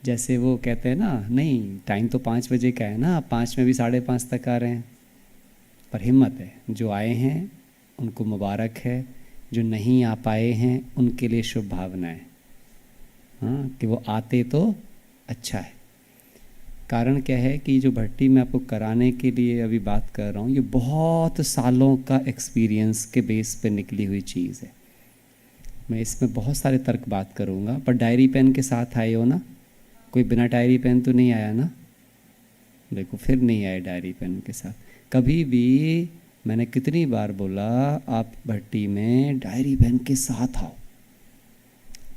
जैसे वो कहते हैं ना, नहीं टाइम तो 5 बजे का है ना, 5 में भी 5:30 तक आ रहे हैं। पर हिम्मत है, जो आए हैं उनको मुबारक है, जो नहीं आ पाए हैं उनके लिए शुभ भावनाएं। हाँ, कि वो आते तो अच्छा है। कारण क्या है कि जो भट्टी मैं आपको कराने के लिए अभी बात कर रहा हूँ, ये बहुत सालों का एक्सपीरियंस के बेस पे निकली हुई चीज़ है। मैं इसमें बहुत सारे तर्क बात करूँगा, पर डायरी पेन के साथ आए हो ना? कोई बिना डायरी पेन तो नहीं आया ना? देखो, फिर नहीं आए डायरी पेन के साथ। कभी भी मैंने कितनी बार बोला, आप भट्टी में डायरी पेन के साथ आओ।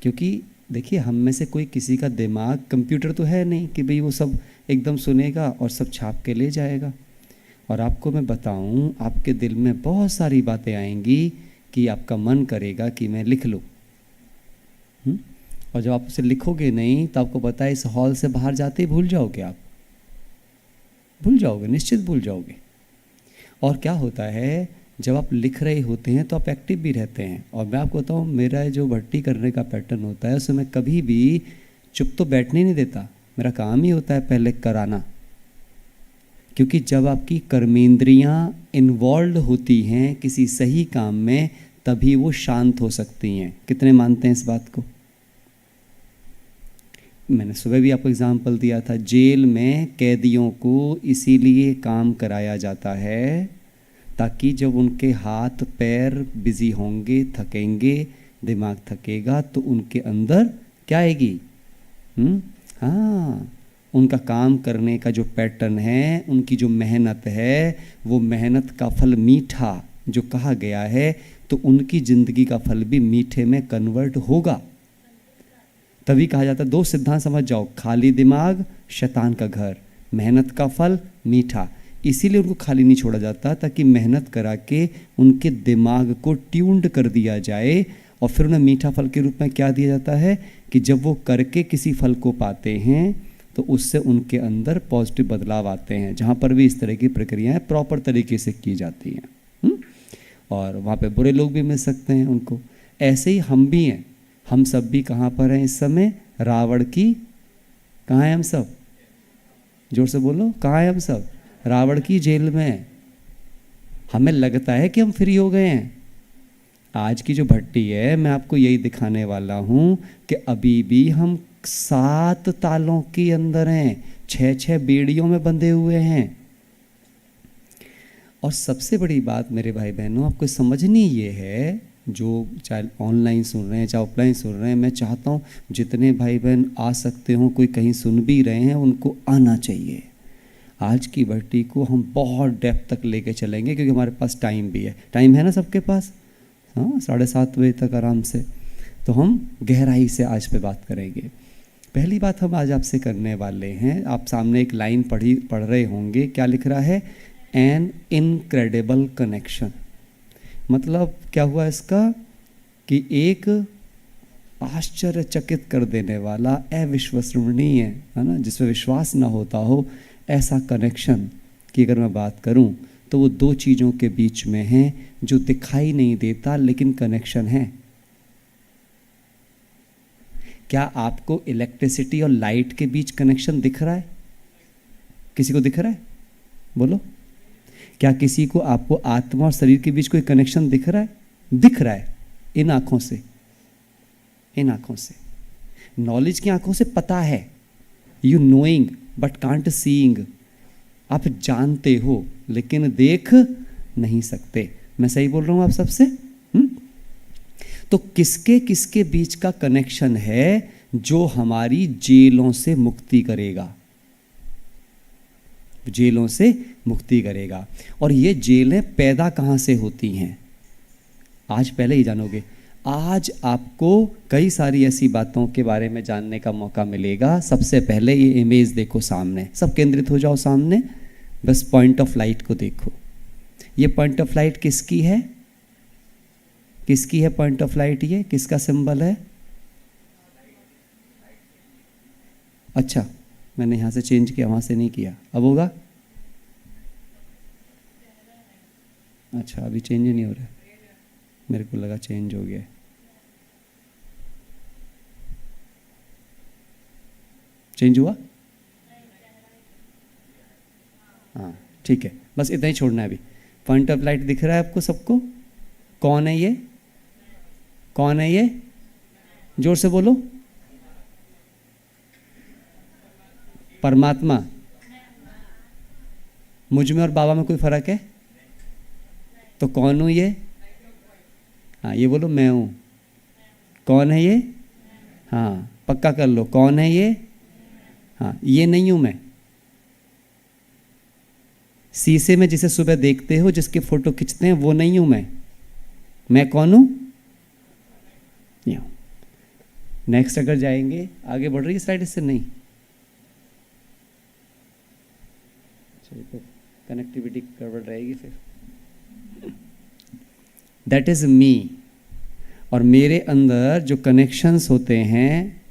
क्योंकि देखिए, हम में से कोई किसी का दिमाग कंप्यूटर तो है नहीं कि भाई वो सब एकदम सुनेगा और सब छाप के ले जाएगा। और आपको मैं बताऊं, आपके दिल में बहुत सारी बातें आएंगी कि आपका मन करेगा कि मैं लिख लूं। और जब आप उसे लिखोगे नहीं तो आपको पता है, इस हॉल से बाहर जाते ही भूल जाओगे। आप भूल जाओगे, निश्चित भूल जाओगे। और क्या होता है, जब आप लिख रहे होते हैं तो आप एक्टिव भी रहते हैं। और मैं आपको बताऊँ, मेरा जो भट्टी करने का पैटर्न होता है उसमें मैं कभी भी चुप तो बैठने नहीं देता। मेरा काम ही होता है पहले कराना। क्योंकि जब आपकी कर्मेंद्रियां इन्वॉल्व होती हैं किसी सही काम में, तभी वो शांत हो सकती हैं। कितने मानते हैं इस बात को? मैंने सुबह भी आपको एग्जाम्पल दिया था, जेल में कैदियों को इसीलिए काम कराया जाता है ताकि जब उनके हाथ पैर बिजी होंगे, थकेंगे, दिमाग थकेगा, तो उनके अंदर क्या आएगी? हाँ, उनका काम करने का जो पैटर्न है, उनकी जो मेहनत है, वो मेहनत का फल मीठा जो कहा गया है, तो उनकी जिंदगी का फल भी मीठे में कन्वर्ट होगा। तभी कहा जाता है, दो सिद्धांत समझ जाओ, खाली दिमाग शैतान का घर, मेहनत का फल मीठा। इसीलिए उनको खाली नहीं छोड़ा जाता, ताकि मेहनत करा के उनके दिमाग को ट्यून्ड कर दिया जाए। और फिर उन्हें मीठा फल के रूप में क्या दिया जाता है कि जब वो करके किसी फल को पाते हैं तो उससे उनके अंदर पॉजिटिव बदलाव आते हैं। जहाँ पर भी इस तरह की प्रक्रियाएं प्रॉपर तरीके से की जाती हैं। और वहाँ पे बुरे लोग भी मिल सकते हैं उनको। ऐसे ही हम भी हैं। हम सब भी कहाँ पर हैं इस समय? रावण की, कहाँ हैं हम सब? जोर से बोलो, कहाँ हैं हम सब? रावण की जेल में। हमें लगता है कि हम फ्री हो गए हैं। आज की जो भट्टी है, मैं आपको यही दिखाने वाला हूँ कि अभी भी हम 7 तालों के अंदर हैं, 6-6 बेड़ियों में बंधे हुए हैं। और सबसे बड़ी बात मेरे भाई बहनों, आपको समझनी ये है, जो चाहे ऑनलाइन सुन रहे हैं चाहे ऑफलाइन सुन रहे हैं, मैं चाहता हूँ जितने भाई बहन आ सकते हो, कोई कहीं सुन भी रहे हैं, उनको आना चाहिए। आज की भट्टी को हम बहुत डेप्थ तक लेके चलेंगे, क्योंकि हमारे पास टाइम भी है। टाइम है ना सबके पास? हाँ, 7:30 बजे तक आराम से। तो हम गहराई से आज पे बात करेंगे। पहली बात हम आज आपसे करने वाले हैं, आप सामने एक लाइन पढ़ रहे होंगे, क्या लिख रहा है? An incredible connection. मतलब क्या हुआ इसका? कि एक आश्चर्यचकित कर देने वाला, अविश्वसनीय है ना, जिसमें विश्वास ना होता हो, ऐसा कनेक्शन की अगर मैं बात करूं तो वो 2 चीज़ों के बीच में है, जो दिखाई नहीं देता लेकिन कनेक्शन है। क्या आपको इलेक्ट्रिसिटी और लाइट के बीच कनेक्शन दिख रहा है? किसी को दिख रहा है? बोलो। क्या किसी को, आपको आत्मा और शरीर के बीच कोई कनेक्शन दिख रहा है? दिख रहा है, इन आंखों से। इन आंखों से, नॉलेज की आंखों से पता है। You knowing but can't seeing. आप जानते हो लेकिन देख नहीं सकते। मैं सही बोल रहा हूं आप सबसे? तो किसके किसके बीच का कनेक्शन है जो हमारी जेलों से मुक्ति करेगा? जेलों से मुक्ति करेगा। और ये जेलें पैदा कहां से होती हैं, आज पहले ही जानोगे। आज आपको कई सारी ऐसी बातों के बारे में जानने का मौका मिलेगा। सबसे पहले ये इमेज देखो सामने, सब केंद्रित हो जाओ सामने, बस पॉइंट ऑफ लाइट को देखो। ये पॉइंट ऑफ लाइट किसकी है? किसकी है पॉइंट ऑफ लाइट? ये किसका सिंबल है? अच्छा, मैंने यहाँ से चेंज किया, वहाँ से नहीं किया। अब होगा? अच्छा, अभी चेंज नहीं हो रहा है, मेरे को लगा चेंज हो गया। चेंज हुआ? हाँ ठीक है, बस इतना ही छोड़ना है अभी। पॉइंट ऑफ लाइट दिख रहा है आपको सबको? कौन है ये? कौन है ये? जोर से बोलो। परमात्मा। मुझ में और बाबा में कोई फर्क है? तो कौन हूं ये? हाँ ये बोलो, मैं हूं। कौन है ये? हाँ पक्का कर लो, कौन है ये? हाँ ये नहीं हूं मैं। शीशे में जिसे सुबह देखते हो, जिसके फोटो खींचते हैं, वो नहीं हूं मैं। मैं कौन हूं? ये हूं। नेक्स्ट अगर जाएंगे, आगे बढ़ रही है स्लाइड इससे? नहीं, तो कनेक्टिविटी गड़बड़ रहेगी फिर। That is me. और मेरे अंदर जो कनेक्शंस होते हैं,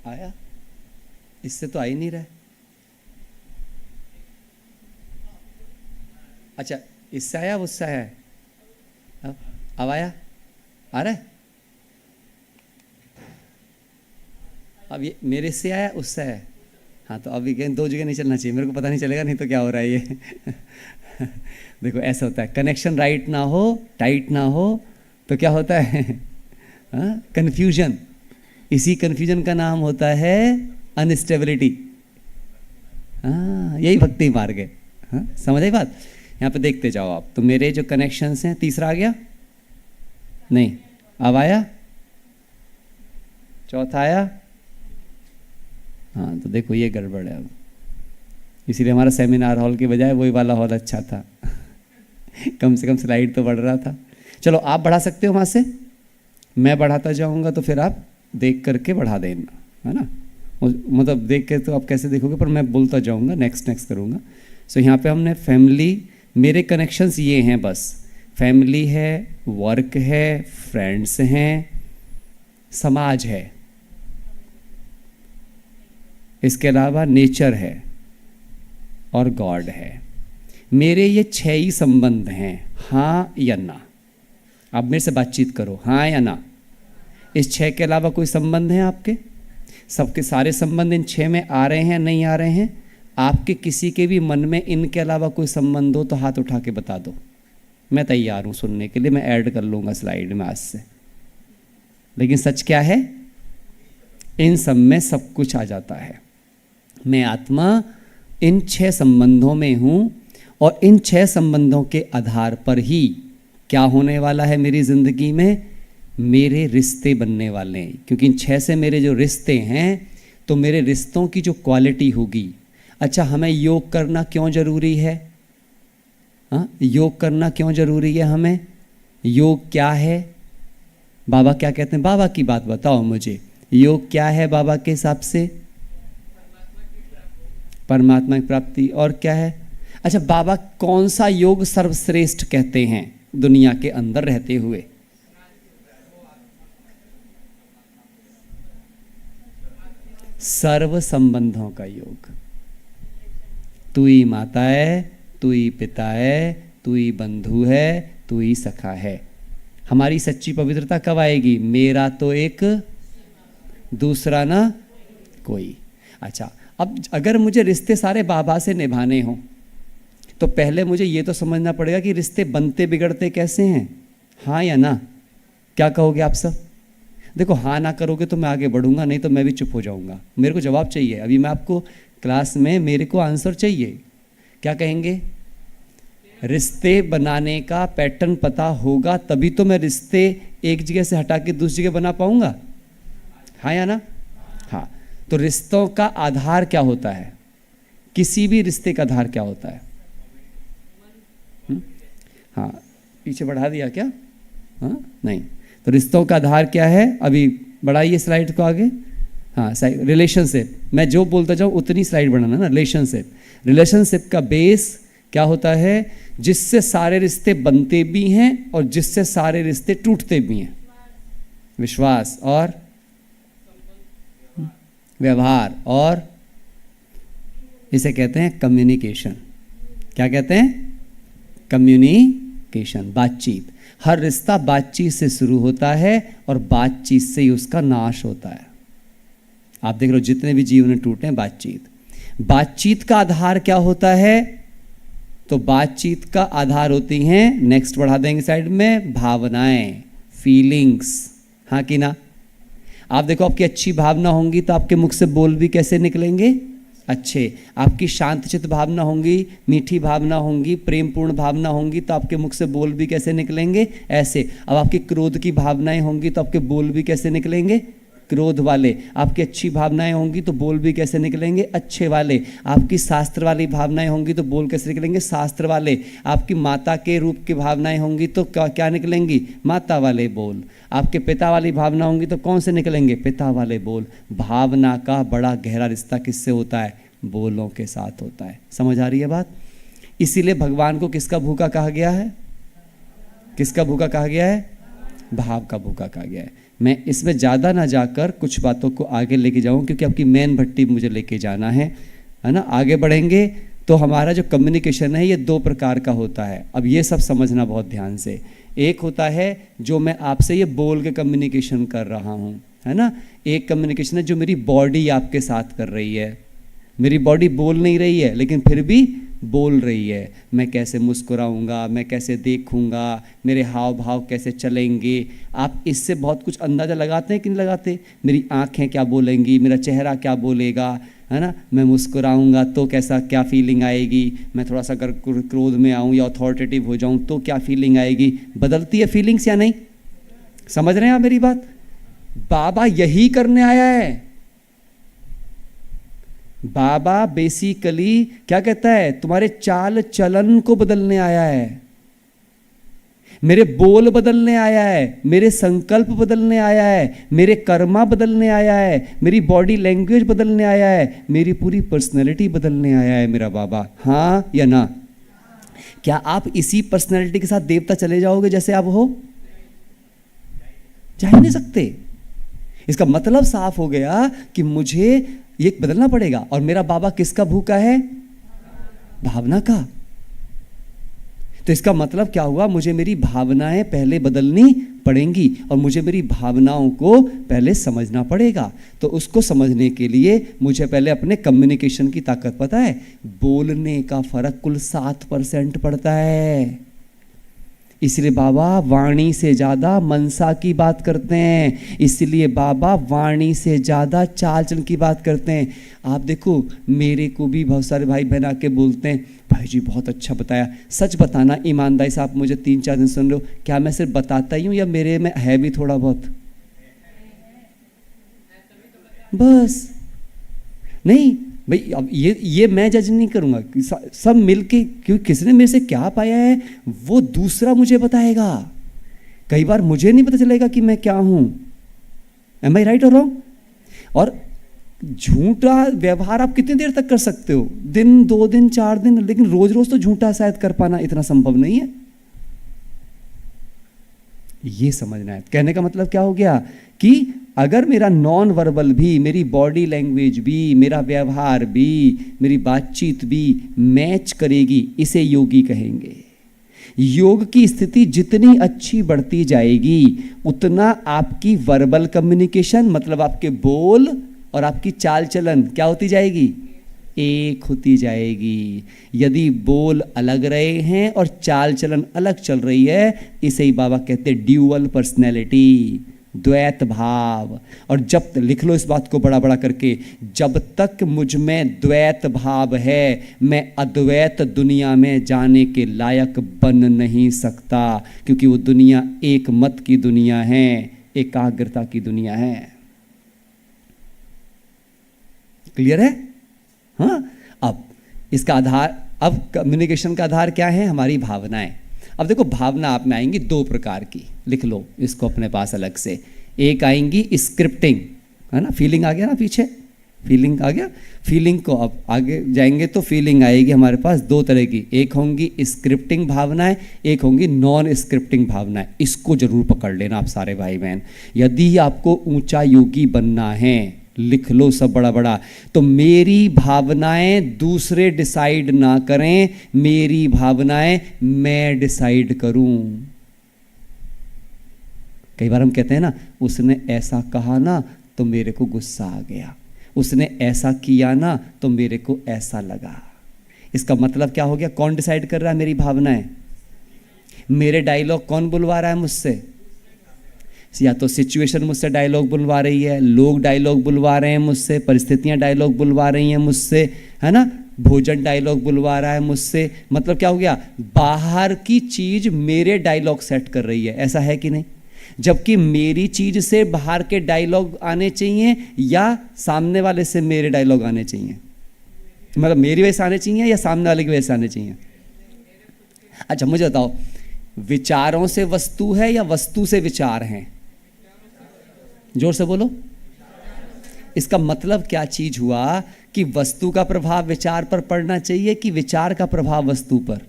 आया? इससे तो आ ही नहीं रहा है। अच्छा इससे आया, उससे आया? अब आया? आ रहा है? अब ये मेरे से आया, उससे आया? हाँ तो अभी दो जगह नहीं चलना चाहिए, मेरे को पता नहीं चलेगा नहीं तो क्या हो रहा है ये। देखो ऐसा होता है, कनेक्शन राइट ना हो, टाइट ना हो, तो क्या होता है? कन्फ्यूजन। इसी कन्फ्यूजन का नाम होता है अनस्टेबिलिटी। हाँ यही भक्ति मार्ग है। हाँ समझ आई बात? यहाँ पे देखते जाओ आप। तो मेरे जो कनेक्शंस हैं, तीसरा आ गया? नहीं, अब आया? चौथा आया? हाँ तो देखो ये गड़बड़ है अब, इसीलिए हमारा सेमिनार हॉल के बजाय वही वाला हॉल अच्छा था। कम से कम स्लाइड तो बढ़ रहा था। चलो आप बढ़ा सकते हो वहाँ से, मैं बढ़ाता जाऊँगा तो फिर आप देख करके बढ़ा देना, है ना? मतलब देख के तो आप कैसे देखोगे, पर मैं बोलता जाऊँगा, नेक्स्ट करूँगा। सो यहाँ पे हमने फैमिली, मेरे कनेक्शंस ये हैं बस। फैमिली है, वर्क है, फ्रेंड्स हैं, समाज है, इसके अलावा नेचर है और गॉड है। मेरे ये 6 ही संबंध हैं, हाँ या ना। आप मेरे से बातचीत करो, हाँ या ना। इस 6 के अलावा कोई संबंध है आपके? सबके सारे संबंध इन 6 में आ रहे हैं, नहीं आ रहे हैं? आपके किसी के भी मन में इनके अलावा कोई संबंध हो तो हाथ उठा के बता दो, मैं तैयार हूँ सुनने के लिए, मैं ऐड कर लूँगा स्लाइड में आज से। लेकिन सच क्या है? इन सब में सब कुछ आ जाता है। मैं आत्मा इन 6 संबंधों में हूँ, और इन 6 संबंधों के आधार पर ही क्या होने वाला है मेरी ज़िंदगी में? मेरे रिश्ते बनने वाले हैं। क्योंकि इन 6 से मेरे जो रिश्ते हैं, तो मेरे रिश्तों की जो क्वालिटी होगी। अच्छा हमें योग करना क्यों ज़रूरी है? हाँ योग करना क्यों ज़रूरी है हमें? योग क्या है? बाबा क्या कहते हैं? बाबा की बात बताओ मुझे, योग क्या है बाबा के हिसाब से? परमात्मा की प्राप्ति। और क्या है? अच्छा बाबा कौन सा योग सर्वश्रेष्ठ कहते हैं दुनिया के अंदर रहते हुए? सर्व संबंधों का योग। तू ही माता है, तू ही पिता है, तू ही बंधु है, तू ही सखा है। हमारी सच्ची पवित्रता कब आएगी? मेरा तो एक, दूसरा ना कोई। अच्छा अब अगर मुझे रिश्ते सारे बाबा से निभाने हों, तो पहले मुझे ये तो समझना पड़ेगा कि रिश्ते बनते बिगड़ते कैसे हैं, हाँ या ना? क्या कहोगे आप सब? देखो हाँ ना करोगे तो मैं आगे बढ़ूंगा, नहीं तो मैं भी चुप हो जाऊंगा। मेरे को जवाब चाहिए। अभी मैं आपको क्लास में, मेरे को आंसर चाहिए। क्या कहेंगे? रिश्ते बनाने का पैटर्न पता होगा तभी तो मैं रिश्ते एक जगह से हटा के दूसरी जगह बना पाऊंगा, हाँ या ना? हाँ। तो रिश्तों का आधार क्या होता है? किसी भी रिश्ते का आधार क्या होता है? हाँ पीछे बढ़ा दिया क्या? हाँ नहीं। तो रिश्तों का आधार क्या है? अभी बढ़ाइए स्लाइड को आगे। हाँ रिलेशनशिप। मैं जो बोलता जाऊँ उतनी स्लाइड बढ़ाना ना। रिलेशनशिप, रिलेशनशिप का बेस क्या होता है? जिससे सारे रिश्ते बनते भी हैं और जिससे सारे रिश्ते टूटते भी हैं। विश्वास और व्यवहार, और इसे कहते हैं कम्युनिकेशन। क्या कहते हैं? कम्युनिकेशन, बातचीत। हर रिश्ता बातचीत से शुरू होता है और बातचीत से ही उसका नाश होता है। आप देख लो जितने भी जीवन टूटे हैं, बातचीत का आधार क्या होता है? तो बातचीत का आधार होती हैं, नेक्स्ट बढ़ा देंगे साइड में, भावनाएं, फीलिंग्स। हाँ कि ना? आप देखो, आपकी अच्छी भावना होंगी तो आपके मुख से बोल भी कैसे निकलेंगे? अच्छे। आपकी शांतचित्त भावना होंगी, मीठी भावना होंगी, प्रेमपूर्ण भावना होंगी तो आपके मुख से बोल भी कैसे निकलेंगे? ऐसे। अब आपकी क्रोध की भावनाएं होंगी तो आपके बोल भी कैसे निकलेंगे? क्रोध वाले। आपकी अच्छी भावनाएं होंगी तो बोल भी कैसे निकलेंगे? अच्छे वाले। आपकी शास्त्र वाली भावनाएं होंगी तो बोल कैसे निकलेंगे? शास्त्र वाले। आपकी माता के रूप की भावनाएं होंगी तो क्या निकलेंगी? माता वाले बोल। आपके पिता वाली भावना होंगी तो कौन से निकलेंगे? पिता वाले बोल। भावना का बड़ा गहरा रिश्ता किससे होता है? बोलों के साथ होता है। समझ आ रही है बात? इसीलिए भगवान को किसका भूखा कहा गया है? किसका भूखा कहा गया है? भाव का भूखा कहा गया है। मैं इसमें ज़्यादा ना जाकर कुछ बातों को आगे लेके जाऊँ, क्योंकि आपकी मेन भट्टी मुझे लेके जाना है ना? आगे बढ़ेंगे तो हमारा जो कम्युनिकेशन है ये 2 प्रकार का होता है। अब ये सब समझना बहुत ध्यान से। एक होता है जो मैं आपसे ये बोल के कम्युनिकेशन कर रहा हूँ, है ना? एक कम्युनिकेशन है जो मेरी बॉडी आपके साथ कर रही है। मेरी बॉडी बोल नहीं रही है लेकिन फिर भी बोल रही है। मैं कैसे मुस्कुराऊंगा, मैं कैसे देखूंगा, मेरे हाव भाव कैसे चलेंगे। आप इससे बहुत कुछ अंदाज़ा लगाते हैं कि नहीं लगाते? मेरी आँखें क्या बोलेंगी, मेरा चेहरा क्या बोलेगा, है ना? मैं मुस्कुराऊंगा तो कैसा क्या फीलिंग आएगी, मैं थोड़ा सा अगर क्रोध में आऊँ या अथॉरिटेटिव हो जाऊँ तो क्या फीलिंग आएगी। बदलती है फीलिंग्स या नहीं? समझ रहे हैं आप मेरी बात? बाबा यही करने आया है। बाबा बेसिकली क्या कहता है? तुम्हारे चाल चलन को बदलने आया है, मेरे बोल बदलने आया है, मेरे संकल्प बदलने आया है, मेरे कर्मा बदलने आया है, मेरी बॉडी लैंग्वेज बदलने आया है, मेरी पूरी पर्सनैलिटी बदलने आया है मेरा बाबा। हाँ या ना? क्या आप इसी पर्सनैलिटी के साथ देवता चले जाओगे जैसे आप हो? जा ही नहीं सकते। इसका मतलब साफ हो गया कि मुझे ये बदलना पड़ेगा। और मेरा बाबा किसका भूखा है? भावना का। तो इसका मतलब क्या हुआ? मुझे मेरी भावनाएं पहले बदलनी पड़ेंगी और मुझे मेरी भावनाओं को पहले समझना पड़ेगा। तो उसको समझने के लिए मुझे पहले अपने कम्युनिकेशन की ताकत पता है। बोलने का फर्क कुल 7% पड़ता है। इसलिए बाबा वाणी से ज़्यादा मनसा की बात करते हैं, इसलिए बाबा वाणी से ज़्यादा चाल चलन की बात करते हैं। आप देखो, मेरे को भी बहुत सारे भाई बहन आके बोलते हैं, भाई जी बहुत अच्छा बताया। सच बताना ईमानदारी से, आप मुझे 3-4 दिन सुन रहे हो, क्या मैं सिर्फ बताता ही हूँ या मेरे में है भी थोड़ा बहुत? बस नहीं भाई, अब ये मैं जज नहीं करूंगा, सब मिलके, क्योंकि किसी ने मेरे से क्या पाया है वो दूसरा मुझे बताएगा। कई बार मुझे नहीं पता चलेगा कि मैं क्या हूं। एम आई राइट और रॉन्ग? और झूठा व्यवहार आप कितनी देर तक कर सकते हो? दिन, 2 दिन, 4 दिन, लेकिन रोज रोज तो झूठा शायद कर पाना इतना संभव नहीं है। ये समझना है। कहने का मतलब क्या हो गया कि अगर मेरा नॉन वर्बल भी, मेरी बॉडी लैंग्वेज भी, मेरा व्यवहार भी, मेरी बातचीत भी मैच करेगी, इसे योगी कहेंगे। योग की स्थिति जितनी अच्छी बढ़ती जाएगी उतना आपकी वर्बल कम्युनिकेशन, मतलब आपके बोल और आपकी चाल चलन क्या होती जाएगी? एक होती जाएगी। यदि बोल अलग रहे हैं और चाल चलन अलग चल रही है, इसे ही बाबा कहते हैं ड्यूअल पर्सनैलिटी, द्वैत भाव। और जब लिख लो इस बात को बड़ा बड़ा करके, जब तक मुझ में द्वैत भाव है मैं अद्वैत दुनिया में जाने के लायक बन नहीं सकता, क्योंकि वो दुनिया एक मत की दुनिया है, एकाग्रता की दुनिया है। क्लियर है? हाँ। अब इसका आधार, अब कम्युनिकेशन का आधार क्या है? हमारी भावनाएं। अब देखो, भावना आप में आएंगी 2 प्रकार की, लिख लो इसको अपने पास अलग से। एक आएंगी स्क्रिप्टिंग, है ना? फीलिंग आ गया ना पीछे, फीलिंग आ गया। फीलिंग को अब आगे जाएंगे तो फीलिंग आएगी हमारे पास 2 तरह की, एक होंगी स्क्रिप्टिंग भावनाएं, एक होंगी नॉन स्क्रिप्टिंग भावनाएं। इसको जरूर पकड़ लेना आप सारे भाई बहन। यदि आपको ऊंचा योगी बनना है, लिख लो सब बड़ा बड़ा, तो मेरी भावनाएं दूसरे डिसाइड ना करें, मेरी भावनाएं मैं डिसाइड करूं। कई बार हम कहते हैं ना, उसने ऐसा कहा ना तो मेरे को गुस्सा आ गया। उसने ऐसा किया ना तो मेरे को ऐसा लगा। इसका मतलब क्या हो गया? कौन डिसाइड कर रहा है मेरी भावनाएं? मेरे डायलॉग कौन बुलवा रहा है मुझसे? या तो सिचुएशन मुझसे डायलॉग बुलवा रही है, लोग डायलॉग बुलवा रहे हैं मुझसे, परिस्थितियां डायलॉग बुलवा रही हैं मुझसे, है ना, भोजन डायलॉग बुलवा रहा है मुझसे। मतलब क्या हो गया? बाहर की चीज मेरे डायलॉग सेट कर रही है, ऐसा है कि नहीं? जबकि मेरी चीज से बाहर के डायलॉग आने चाहिए या सामने वाले से मेरे डायलॉग आने चाहिए? मतलब मेरी वजह से आने चाहिए या सामने वाले की वजह से आने चाहिए? अच्छा मुझे बताओ, विचारों से वस्तु है या वस्तु से विचार हैं? जोर से बोलो। इसका मतलब क्या चीज हुआ कि वस्तु का प्रभाव विचार पर पड़ना चाहिए कि विचार का प्रभाव वस्तु पर?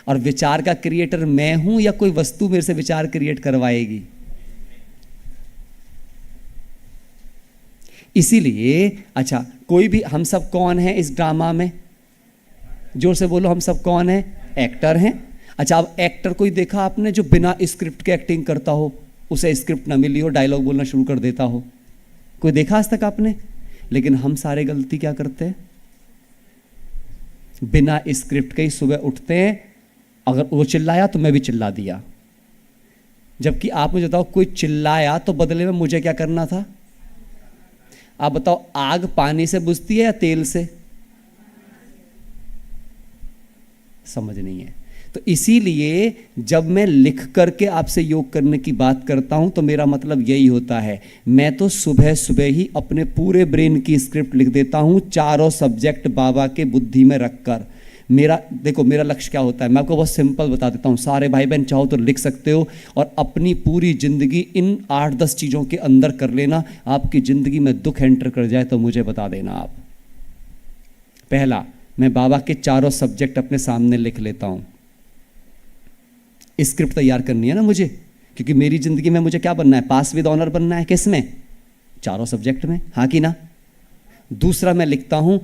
और विचार का क्रिएटर मैं हूं या कोई वस्तु मेरे से विचार क्रिएट करवाएगी? इसीलिए अच्छा, कोई भी, हम सब कौन है इस ड्रामा में? जोर से बोलो, हम सब कौन है? एक्टर हैं। अच्छा, अब एक्टर कोई देखा आपने जो बिना स्क्रिप्ट के एक्टिंग करता हो, उसे स्क्रिप्ट ना मिली हो, डायलॉग बोलना शुरू कर देता हो? कोई देखा आज तक आपने? लेकिन हम सारे गलती क्या करते हैं? बिना स्क्रिप्ट के ही सुबह उठते हैं, अगर वो चिल्लाया तो मैं भी चिल्ला दिया। जबकि आप मुझे बताओ, कोई चिल्लाया तो बदले में मुझे क्या करना था? आप बताओ, आग पानी से बुझती है या तेल से? समझ नहीं है। तो इसीलिए जब मैं लिख करके आपसे योग करने की बात करता हूं तो मेरा मतलब यही होता है, मैं तो सुबह सुबह ही अपने पूरे ब्रेन की स्क्रिप्ट लिख देता हूं, चारों सब्जेक्ट बाबा के बुद्धि में रखकर। मेरा देखो, मेरा लक्ष्य क्या होता है, मैं आपको बहुत सिंपल बता देता हूं। सारे भाई बहन चाहो तो लिख सकते हो और अपनी पूरी जिंदगी इन 8-10 चीजों के अंदर कर लेना। आपकी जिंदगी में दुख एंटर कर जाए तो मुझे बता देना आप। पहला, मैं बाबा के चारों सब्जेक्ट अपने सामने लिख लेता हूं। स्क्रिप्ट तैयार करनी है ना मुझे, क्योंकि मेरी जिंदगी में मुझे क्या बनना है? पास विद ऑनर बनना है। किस में? चारों सब्जेक्ट में, हाँ कि ना? दूसरा, मैं लिखता हूं